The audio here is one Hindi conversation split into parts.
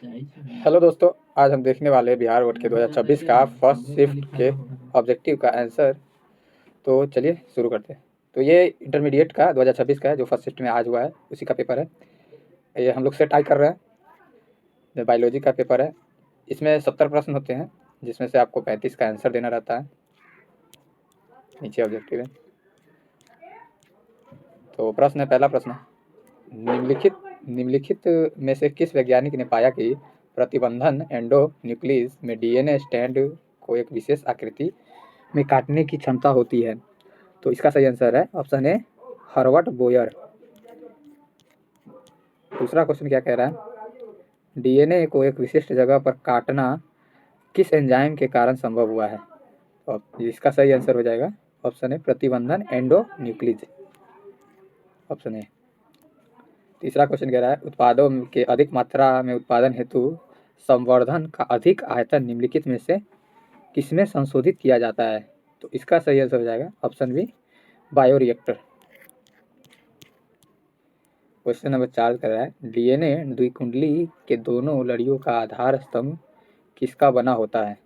हेलो दोस्तों, आज हम देखने वाले हैं बिहार बोर्ड के 2026 का फर्स्ट शिफ्ट के ऑब्जेक्टिव का आंसर। तो चलिए शुरू करते हैं। तो ये इंटरमीडिएट का 2026 का है, जो फर्स्ट शिफ्ट में आज हुआ है, उसी का पेपर है। ये हम लोग से टाई कर रहे हैं। बायोलॉजी का पेपर है। इसमें 70 प्रश्न होते हैं, जिसमें से आपको 35 का आंसर देना रहता है। नीचे ऑब्जेक्टिव है। तो प्रश्न है, पहला प्रश्न, निम्नलिखित में से किस वैज्ञानिक ने पाया कि प्रतिबंधन एंडोन्यूक्लियस में डीएनए स्ट्रैंड को एक विशेष आकृति में काटने की क्षमता होती है? तो इसका सही आंसर है ऑप्शन ए, हर्बर्ट बोयर। दूसरा क्वेश्चन क्या कह रहा है, डीएनए को एक विशिष्ट जगह पर काटना किस एंजाइम के कारण संभव हुआ है? तो इसका सही आंसर हो जाएगा ऑप्शन ए, प्रतिबंधन एंडोन्यूक्लियस, ऑप्शन ए। तीसरा क्वेश्चन कह रहा है, उत्पादों के अधिक मात्रा में उत्पादन हेतु संवर्धन का अधिक आयतन निम्नलिखित में से किसमें संशोधित किया जाता है? तो इसका सही आंसर हो जाएगा option b, bioreactor. Question number 4 कर रहा है, डीएनए द्विकुंडली के दोनों लड़ियों का आधार स्तंभ किसका बना होता है?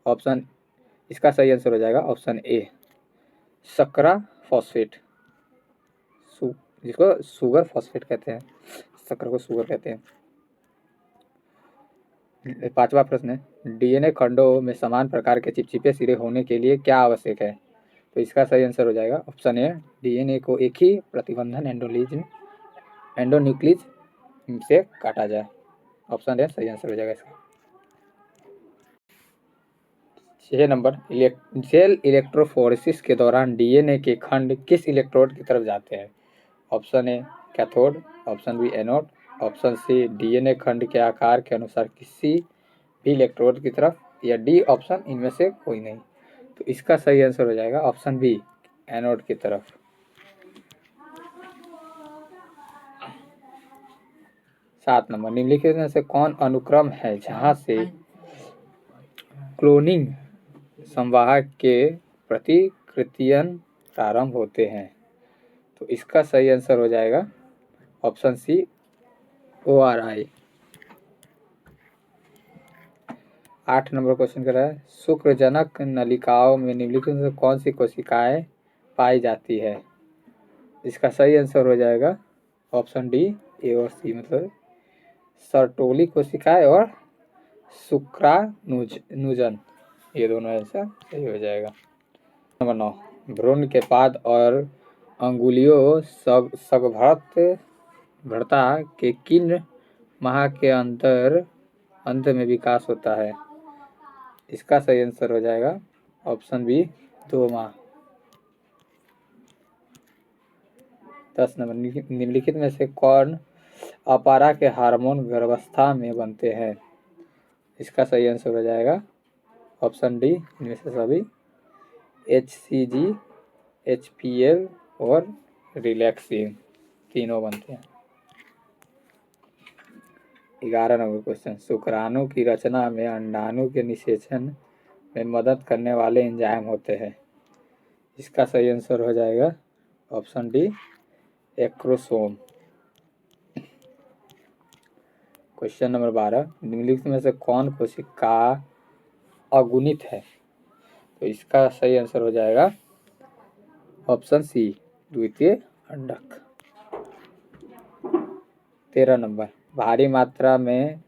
ऑप्शन, इसका सही आंसर हो जाएगा ऑप्शन ए, सकरा फॉस्फेट, जिसको शुगर फॉस्फेट कहते हैं, शक्कर को शुगर कहते हैं। पांचवा प्रश्न है, डीएनए खंडों में समान प्रकार के चिपचिपे सिरे होने के लिए क्या आवश्यक है? तो इसका सही आंसर हो जाएगा ऑप्शन ए, डीएनए को एक ही प्रतिबंधन एंडोन्यूक्लियस से काटा जाए, ऑप्शन ए सही आंसर हो जाएगा इसका। 6 नंबर, सेल इलेक्ट्रोफोरेसिस के दौरान डीएनए के खंड किस इलेक्ट्रोड की तरफ जाते हैं? Option a, cathode, option b, anode, option c, DNA खंड के आकार के अनुसार किसी भी इलेक्ट्रोड की तरफ, या डी ऑप्शन इनमें से कोई नहीं। तो इसका सही आंसर हो जाएगा ऑप्शन बी, एनोड की तरफ। 7 नंबर, निम्नलिखित में से कौन अनुक्रम है जहां से क्लोनिंग संवाहक के प्रतिकृतियन प्रारंभ होते हैं? तो इसका सही आंसर हो जाएगा option c, ORI। 8 number question कर रहा है, शुक्रजनक नलिकाओं में निम्नलिखित में से कौन सी कोशिकाएं पाई जाती है? इसका सही आंसर हो जाएगा ऑप्शन डी, ए और सी, मतलब सर्टोली कोशिकाएं और शुक्राणुजन, ये दोनों आंसर सही हो जाएगा। नंबर 9, भ्रूण के पाद और अंगुलियों सगभरता के किन माह के अंत में विकास होता है? इसका सही आंसर हो जाएगा ऑप्शन बी, 2 माह। 10 नंबर, निम्नलिखित में से कौन अपारा के हार्मोन गर्भावस्था में बनते हैं? इसका सही आंसर हो जाएगा ऑप्शन डी, इनमें से सभी, HCG, HPL और रिलैक्सिन, तीनों बनते हैं। 11 नंबर क्वेश्चन, शुक्राणु की रचना में अंडाणु के निषेचन में मदद करने वाले एंजाइम होते हैं? इसका सही आंसर हो जाएगा option D, acrosome. Question number 12, निम्नलिखित में से कौन कोशिका अगुणित है? तो इसका सही आंसर हो जाएगा ऑप्शन सी, द्वितीय अंडक। 13 नंबर, भारी मात्रा में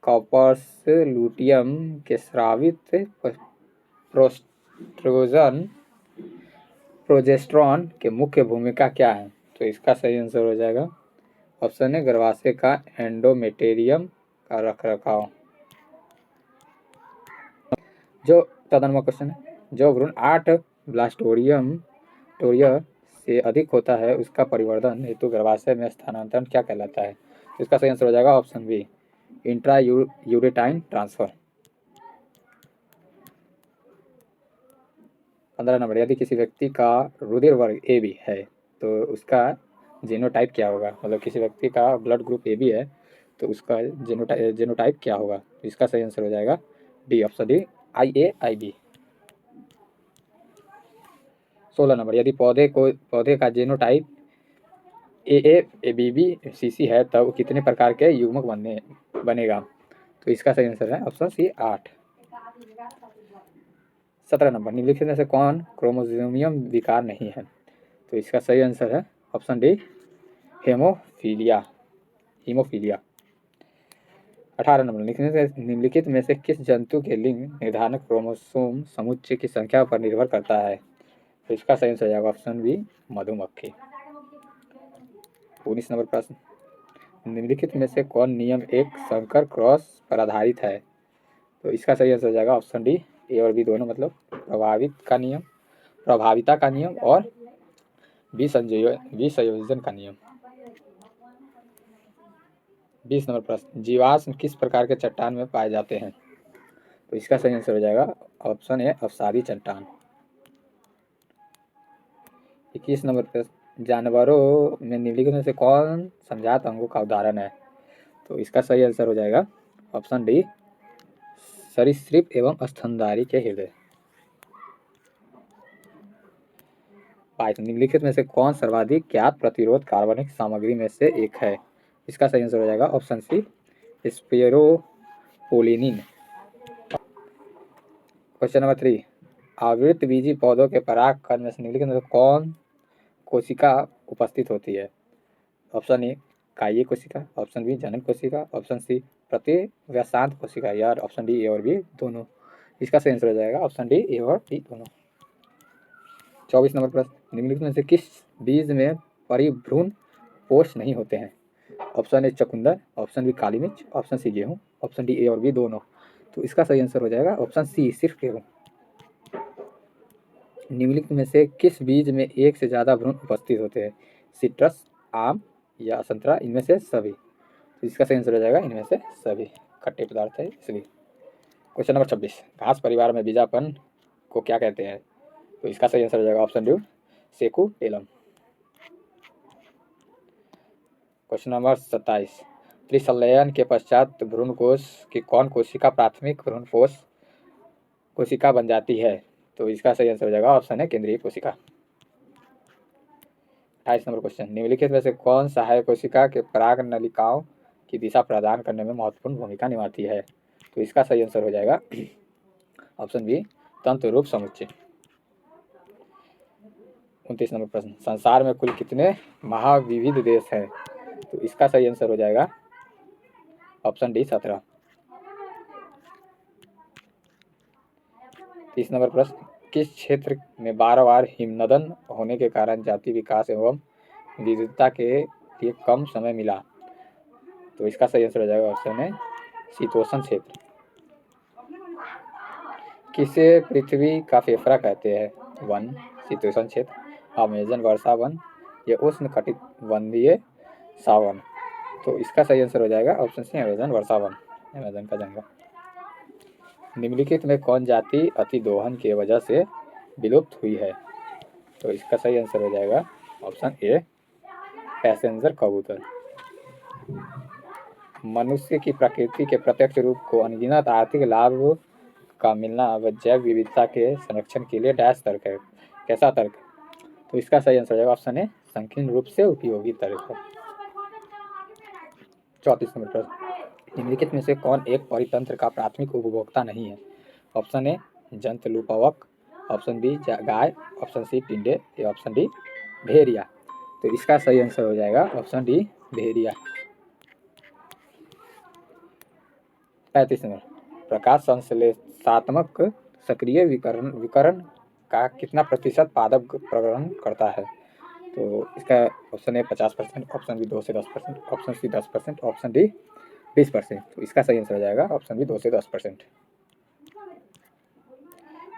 कॉपर्स लुटियम के स्रावित प्रोजेस्टेरॉन के मुख्य भूमिका क्या है? तो इसका सही आंसर हो जाएगा ऑप्शन है, गर्भाशय का एंडोमेटेरियम का रखरखाव। जो 14 नंबर क्वेश्चन है, जो भ्रूण 8 ब्लास्टोरिया से अधिक होता है उसका परिवर्धन हेतु गर्भाशय में स्थानांतरण क्या कहलाता है? इसका सही आंसर हो जाएगा option B, intrauterine transfer. 15 number, यदि किसी व्यक्ति का रुधिर वर्ग AB है तो उसका जीनोटाइप क्या होगा? मतलब किसी व्यक्ति का ब्लड ग्रुप AB है तो उसका जीनोटाइप क्या होगा? इसका सही आंसर हो जाएगा D, option D, IAIB। 16 number, यदि पौधे का जीनोटाइप AA ABB CC है तब कितने प्रकार के युग्मक बनेगा? तो इसका सही आंसर है ऑप्शन सी 8। 17 नंबर, निम्नलिखित में से कौन क्रोमोसोमियम विकार नहीं है? तो इसका सही आंसर है ऑप्शन डी हेमोफीलिया। 18 नंबर, निम्नलिखित में से किस जंतु के लिंग निर्धारण क्रोमोसोम समुच्चय की संख्या पर निर्भर करता है? तो इसका सही आंसर हो जाएगा ऑप्शन बी मधुमक्खी। 19 नंबर प्रश्न, निम्नलिखित में से कौन नियम एक संकर क्रॉस पर आधारित है? तो इसका सही आंसर हो जाएगा ऑप्शन डी ए और बी दोनों, मतलब प्रभाविता का नियम और विसंयोजन का नियम। 20 नंबर प्रश्न, जीवाश्म किस प्रकार के चट्टान में पाए जाते हैं? तो इसका सही आंसर हो जाएगा ऑप्शन ए अवसादी चट्टान। 21 नंबर प्रश्न, जानवरों में निम्नलिखित में से कौन संजात अंगों का उदाहरण है? तो इसका सही आंसर हो जाएगा ऑप्शन डी सरीसृप एवं स्तनधारी के हृदय। 22, निम्नलिखित में से कौन सर्वाधिक ज्ञात प्रतिरोध कार्बनिक सामग्री में से एक है? इसका सही आंसर हो जाएगा ऑप्शन सी स्पेरोपोलिनिन। क्वेश्चन नंबर 3, आवृतबीजी पौधों के परागकण में से निम्नलिखित में से कौन कोशिका उपस्थित होती है? ऑप्शन ए कायिक कोशिका, ऑप्शन बी जनन कोशिका, ऑप्शन सी प्रतिव्यासांत कोशिका, या ऑप्शन डी ए और बी दोनों। इसका सही आंसर हो जाएगा ऑप्शन डी ए और बी दोनों। 24 नंबर प्रश्न, निम्नलिखित में से किस बीज में परिभ्रूण पोष नहीं होते हैं? ऑप्शन ए चुकंदर, ऑप्शन बी काली मिर्च, ऑप्शन सी गेहूँ, ऑप्शन डी ए और बी दोनों। तो इसका सही आंसर हो जाएगा ऑप्शन सी सिर्फ गेहूँ। निम्नलिखित में से किस बीज में एक से ज़्यादा भ्रूण उपस्थित होते हैं? सिट्रस, आम या संतरा, इनमें से सभी। तो इसका सही आंसर हो जाएगा इनमें से सभी, खट्टे पदार्थ है इसलिए। क्वेश्चन नंबर 26, घास परिवार में बीजापन को क्या कहते हैं? तो इसका सही आंसर हो जाएगा ऑप्शन डी सेकुटेलम। क्वेश्चन नंबर 27, त्रिसंलयन के पश्चात भ्रूणकोश की कौन कोशिका प्राथमिक भ्रूणपोष कोशिका बन जाती है? तो इसका सही आंसर हो जाएगा ऑप्शन है केंद्रीय कोशिका। 28 नंबर क्वेश्चन, निम्नलिखित में से कौन सहायक कोशिका के पराग नलिकाओं की दिशा प्रदान करने में महत्वपूर्ण भूमिका निभाती है? तो इसका सही आंसर हो जाएगा ऑप्शन बी तंतु रूप समुच्चय। 29 नंबर प्रश्न, संसार में कुल कितने महाविविध देश हैं? तो इसका सही आंसर हो जाएगा ऑप्शन डी 17। 30 नंबर प्रश्न, किस क्षेत्र में बार हिमनदन होने के कारण जाति विकास एवं विविधता के लिए कम समय मिला? तो इसका सही आंसर हो जाएगा ऑप्शन है शीतोष्ण क्षेत्र। किसे पृथ्वी का फेफड़ा कहते हैं? वन, शीतोष्ण क्षेत्र, अमेजन वर्षा वन, या उष्ण कटिबंधीय सावन। तो इसका सही आंसर हो जाएगा ऑप्शन सी अमेजन वर्षा वन, अमेजन का जंगल। निम्नलिखित में कौन जाति अतिदोहन के वजह से विलुप्त हुई है? तो इसका सही आंसर हो जाएगा ऑप्शन ए पैसेंजर कबूतर। मनुष्य की प्रकृति के प्रत्यक्ष रूप को अनगिनत आर्थिक लाभ का मिलना व जैव विविधता के संरक्षण के लिए डैश तर्क है, कैसा तर्क? तो इसका सही आंसर हो जाएगा ऑप्शन ए संकीर्ण रूप से उपयोगी तर्क है। 34 नंबर प्रश्न, निम्नलिखित में से कौन एक परितंत्र का प्राथमिक उपभोक्ता नहीं है? ऑप्शन ए जंतुलुपवक, ऑप्शन बी गाय, ऑप्शन सी टिंडे, या ऑप्शन डी भेड़िया। तो इसका सही आंसर हो जाएगा ऑप्शन डी भेड़िया। 35 नंबर, प्रकाश संश्लेषणात्मक सक्रिय विकर्ण का कितना प्रतिशत पादप प्रग्रहण करता है? तो इसका ऑप्शन ए 50%, ऑप्शन बी 2 से 10%, ऑप्शन सी 10%, ऑप्शन डी 20%। तो इसका सही आंसर हो जाएगा ऑप्शन बी 2 से 10%।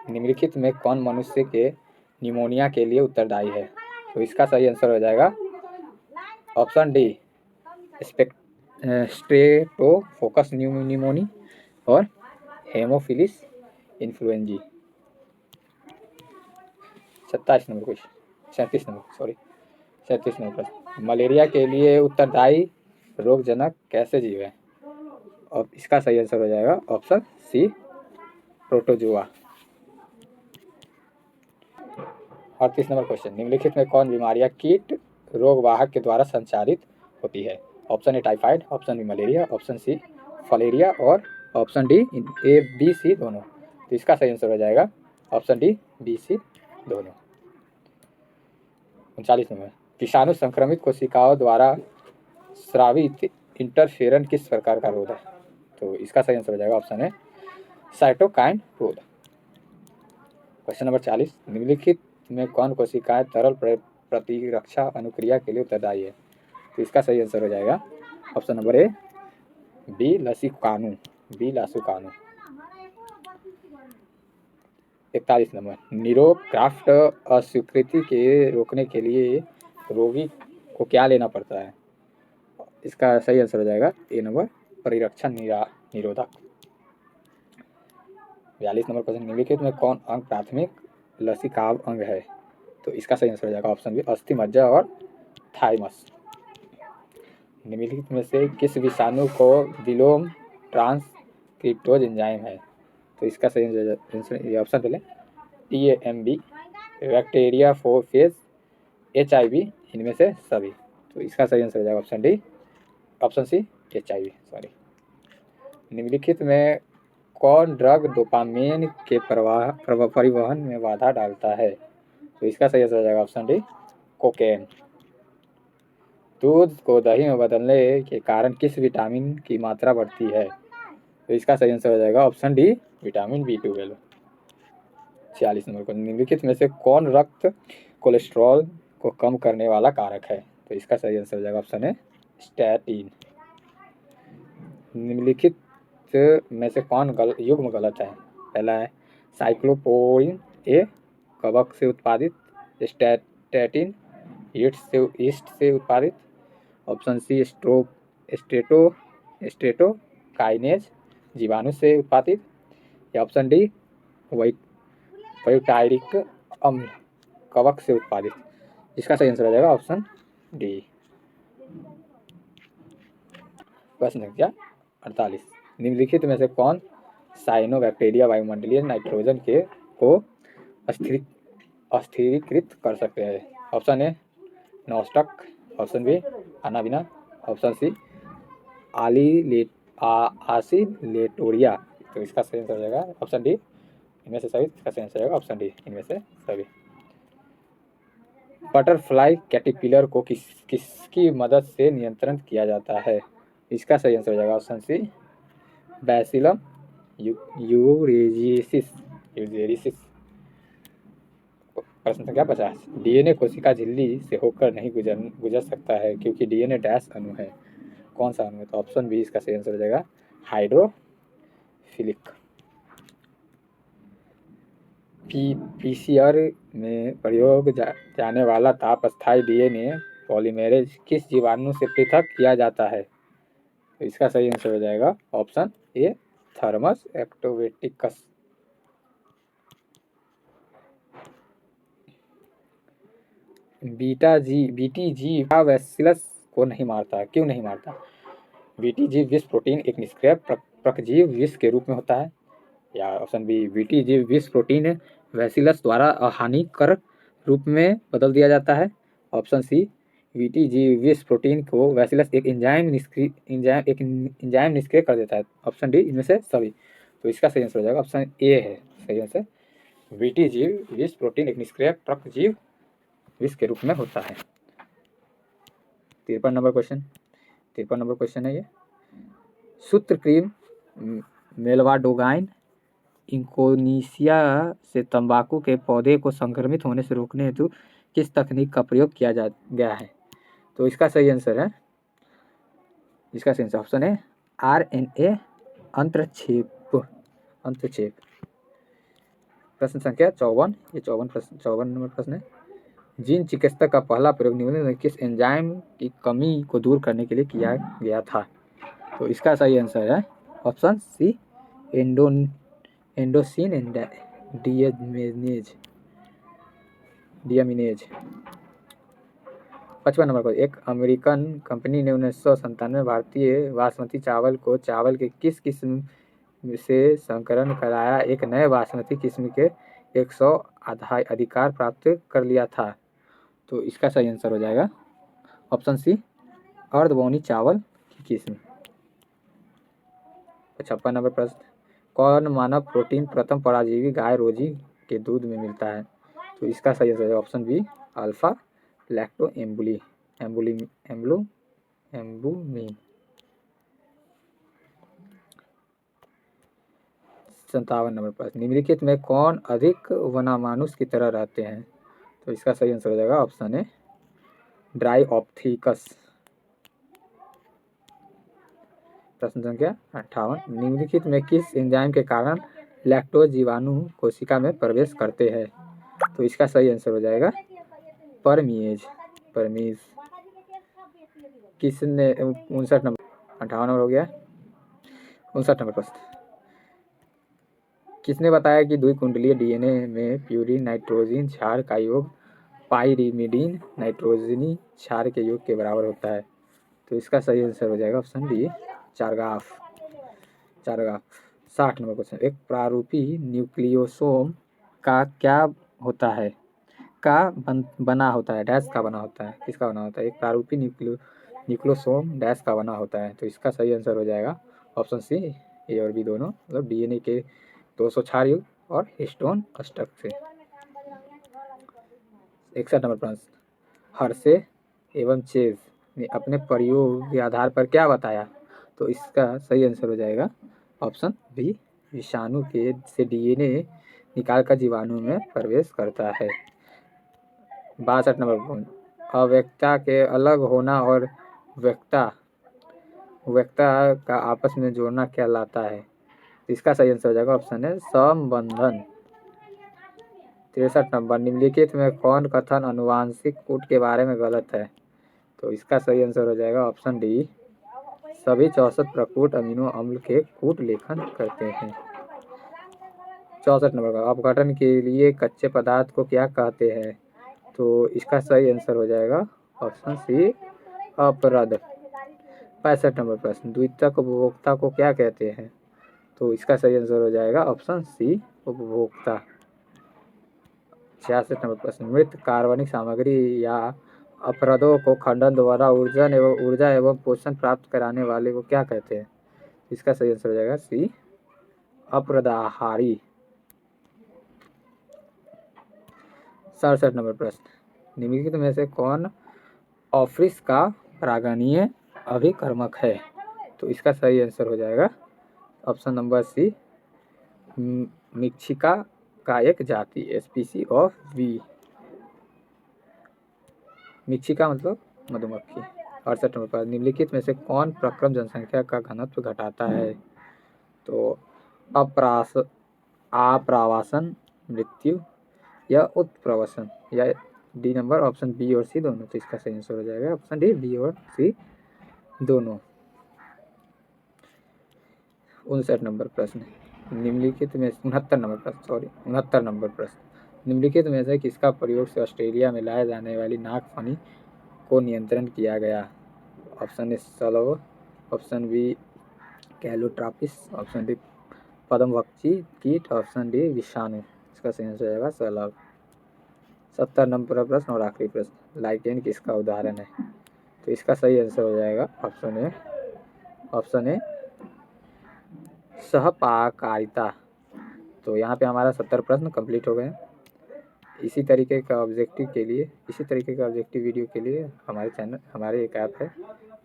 निम्नलिखित में कौन मनुष्य के निमोनिया के लिए उत्तरदायी है? तो इसका सही आंसर हो जाएगा ऑप्शन डी स्ट्रेप्टोकोकस न्यूमोनी और हेमोफिलिस इन्फ्लुएंजी। 37 नंबर क्वेश्चन, 37 नंबर प्रश्न, मलेरिया के लिए उत्तरदायी रोगजनक कैसे जीव है? और इसका सही आंसर हो जाएगा option c protozoa. 38 number question, निम्नलिखित में कौन बीमारियां कीट रोगवाहक के द्वारा संचारित होती है? Option A typhoid, option B malaria, option C filaria और option D A B C दोनों। तो इसका सही आंसर हो जाएगा ऑप्शन डी बी सी दोनों। 39 नंबर, विषाणु संक्रमित कोशिकाओं द्वारा स्रावित इंटरफेरन किस प्रकार का रोध है? तो इसका सही आंसर हो जाएगा ऑप्शन है साइटोकाइन रोध। क्वेश्चन नंबर 40, निम्नलिखित में कौन कोशिकाएं तरल प्रतिरक्षा अनुक्रिया के लिए उत्तरदायी है? तो इसका सही आंसर हो जाएगा ऑप्शन नंबर ए बी लसिकानु, बी लासुकानु। 41 नंबर, नीरोग क्राफ्ट अस्वीकृति के रोकने के लिए रोगी को क्या लेना पड़ता है? इसका सही आंसर हो जाएगा ए नंबर परिरक्षण निरोधक। 42 नंबर क्वेश्चन, निम्नलिखित में कौन अंग प्राथमिक लसिकाव अंग है? तो इसका सही आंसर हो जाएगा ऑप्शन बी अस्थि मज्जा और थाइमस। निम्नलिखित में से किस विषाणु को विलोम ट्रांसक्रिप्टोज एंजाइम है? तो इसका सही आंसर ऑप्शन पहले TAMB, बैक्टीरिया फोफेज, HIV, इनमें से सभी। तो इसका सही आंसर हो जाएगा option d, option c HIV, sorry. निम्नलिखित में कौन ड्रग डोपामिन के परिवहन में बाधा डालता है? तो इसका सही आंसर हो जाएगा ऑप्शन डी कोकेन। दूध को दही में बदलने के कारण किस विटामिन की मात्रा बढ़ती है? तो इसका सही आंसर हो जाएगा option D vitamin B12। 46 number को, निम्नलिखित में से कौन रक्त कोलेस्ट्रॉल को कम करने वाला कारक है? तो इसका सही आंसर हो जाएगा ऑप्शन है स्टैटिन। निम्नलिखित में से कौन युग्म गलत है? पहला है साइक्लोपोइन ए कवक से उत्पादित, स्टैटिन ईस्ट से उत्पादित, ऑप्शन सी स्ट्रेटोकाइनेज जीवाणु से उत्पादित, या ऑप्शन डी ब्यूटायरिक अम्ल कवक से उत्पादित। इसका सही आंसर हो जाएगा ऑप्शन डी। प्रश्न संख्या 48, निम्नलिखित में से कौन साइनोबैक्टीरिया वायुमंडलीय नाइट्रोजन को अस्थिरीकृत कर सकते हैं? Option A Nostoc, option B Anabaena, option C Oscillatoria. तो इसका सही आंसर हो जाएगा ऑप्शन डी इनमें से सभी। इसका सही आंसर हो जाएगा ऑप्शन डी इनमें से सभी। बटरफ्लाई कैटरपिलर को किसकी मदद से नियंत्रण किया जाता है? इसका सही आंसर हो जाएगा ऑप्शन सी बैसिलम यूरेसिस। प्रश्न संख्या 50, DNA कोशिका झिल्ली से होकर नहीं गुजर सकता है क्योंकि DNA डैश अणु है। कौन सा अणु है? तो ऑप्शन बी इसका सही आंसर हो जाएगा हाइड्रोफिलिक। PCR में प्रयोग जाने वाला ताप स्थायी DNA पॉलीमरेज किस जीवाणु से पृथक किया जाता है? तो इसका सही आंसर हो जाएगा option A Thermus aquaticus. BTG Bacillus को नहीं मारता, क्यों नहीं मारता? BTG विष प्रोटीन एक निष्क्रिय प्रकजीव विष के रूप में होता है, या ऑप्शन बी BTG विष प्रोटीन बैसिलस द्वारा हानिकारक रूप में बदल दिया जाता है, ऑप्शन सी BTG विष प्रोटीन को बैसिलस एक एंजाइम निष्क्रिय कर देता है, ऑप्शन डी इनमें से सभी। तो इसका सही आंसर हो जाएगा ऑप्शन ए है सही आंसर। BTG विष प्रोटीन एक निष्क्रिय प्रकजीव विष के रूप में होता है। 53 नंबर क्वेश्चन है ये, सूत्रकृमि मेलवाडोगाइन इंकोनिसिया से तंबाकू के पौधे को संक्रमित होने से रोकने हेतु किस तकनीक का प्रयोग किया गया है? तो इसका सही आंसर है ऑप्शन है RNA अंतरक्षेप। प्रश्न संख्या 54, ये 54 नंबर प्रश्न है, जीन चिकित्सा का पहला प्रयोग निम्नलिखित में किस एंजाइम की कमी को दूर करने के लिए किया गया था? तो इसका सही आंसर है ऑप्शन सी एंडोसिन डियामिनेज। 55 नंबर पर, एक अमेरिकन कंपनी ने 1997 में भारतीय बासमती चावल के किस किस्म से संकरण कराया एक नए बासमती किस्म के 100 अधिकार प्राप्त कर लिया था? तो इसका सही आंसर हो जाएगा ऑप्शन सी अर्धबोनी चावल की किस्म। 56 नंबर प्रश्न, कौन मानव प्रोटीन प्रथम पराजीवी गाय रोजी के दूध में मिलता है? तो इसका सही आंसर है option B, alpha lactalbumin. 57 number प्रश्न, निम्नलिखित में कौन अधिक वनामानुष की तरह रहते हैं? तो इसका सही आंसर हो जाएगा ऑप्शन ए, ड्राइऑप्थिकस। प्रश्न संख्या 58, निम्नलिखित में किस एंजाइम के कारण लैक्टोज जीवाणु कोशिका में प्रवेश करते हैं? तो इसका सही आंसर हो जाएगा परमीज। किसने 59 नंबर, 58 नंबर हो गया। 59 नंबर प्रश्न, किसने बताया कि द्विकुंडलीय डीएनए में प्यूरिन नाइट्रोजन क्षार का योग पाइरिमिडीन नाइट्रोजनी क्षार के योग के बराबर होता है? तो इसका सही आंसर हो जाएगा ऑप्शन डी, चारगाफ। 60 नंबर क्वेश्चन, एक प्रारूपी न्यूक्लियोसोम का क्या होता है? बना होता है, डैश का बना होता है, किसका बना होता है? एक प्रारूपी न्यूक्लियोसोम डैश का बना होता है। तो इसका सही आंसर हो जाएगा ऑप्शन सी, ए और बी दोनों, मतलब डीएनए के 200 क्षार युक्त और हिस्टोन अष्टक से। 61 नंबर प्रश्न, हर्षे एवं चेज ने अपने प्रयोग के आधार पर क्या बताया? तो इसका सही आंसर हो जाएगा ऑप्शन बी, विषाणु के से डीएनए निकालकर जीवाणु में प्रवेश करता है। 62 नंबर पॉइंट, अव्यक्ता के अलग होना और व्यक्ता का आपस में जोड़ना क्या लाता है? इसका सही आंसर हो जाएगा ऑप्शन है संबंधन। 63 नंबर, निम्नलिखित में कौन कथन अनुवांशिक कूट के बारे में गलत है? तो इसका सही आंसर हो जाएगा ऑप्शन डी, सभी 64 प्रकूट अमीनो अम्ल के कूट लेखन करते हैं। 64 नंबर का, अपघटन के लिए कच्चे पदार्थ को क्या कहते हैं? तो इसका सही आंसर हो जाएगा ऑप्शन सी, अपरद। 65 नंबर प्रश्न, द्वितीयक उपभोक्ता को क्या कहते हैं? तो इसका सही आंसर हो जाएगा ऑप्शन सी, उपभोक्ता। 66 नंबर प्रश्न, मृत कार्बनिक सामग्री या अपरदों को खंडन द्वारा ऊर्जा एवं पोषण प्राप्त कराने वाले को क्या कहते हैं? इसका सही आंसर हो जाएगा सी, अपरदाहारी। 67 नंबर प्रश्न, निम्नलिखित में से कौन ऑफ्रिस का परागणीय अभिकर्मक है? तो इसका सही आंसर हो जाएगा ऑप्शन नंबर सी, मिक्सिका का एक जाति, स्पीसी ऑफ बी। मिक्सिका मतलब मधुमक्खी। 68 नंबर पर, निम्नलिखित में से कौन प्रक्रम जनसंख्या का घनत्व घटाता है? तो आप्रवासन, मृत्यु या उत्प्रवसन, या डी नंबर, ऑप्शन बी और सी दोनों। तो इसका सही आंसर हो जाएगा ऑप्शन डी, बी और सी दोनों। 59 नंबर प्रश्न, निम्नलिखित में 69 नंबर प्रश्न, 69 नंबर प्रश्न, निम्नलिखित में से किसका प्रयोग से ऑस्ट्रेलिया में लाए जाने वाली नागफनी को नियंत्रण किया गया? ऑप्शन ए सलव, option B Calotropis, option D पद्मवक्षी कीट, ऑप्शन डी विषाणु। इसका सही आंसर हो जाएगा सलव। 70 नंबर प्रश्न और आखिरी प्रश्न, लाइकेन किसका उदाहरण है? तो इसका सही आंसर हो जाएगा ऑप्शन ए सहपाकारिता। तो यहाँ पे हमारा 70 प्रश्न कंप्लीट हो गए हैं। इसी तरीके का ऑब्जेक्टिव वीडियो के लिए हमारे एक ऐप है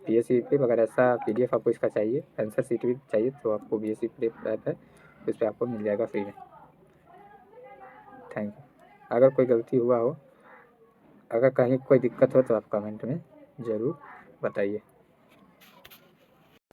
PSC प्रेप। अगर ऐसा PDF आपको इसका चाहिए, आंसर शीट भी चाहिए, तो आपको PSC प्रेप ऐप है, उस पर आपको मिल जाएगा फ्री में। Thank you. अगर कोई गलती हुआ हो, अगर कहीं कोई दिक्कत हो तो आप कमेंट में ज़रूर बताइए।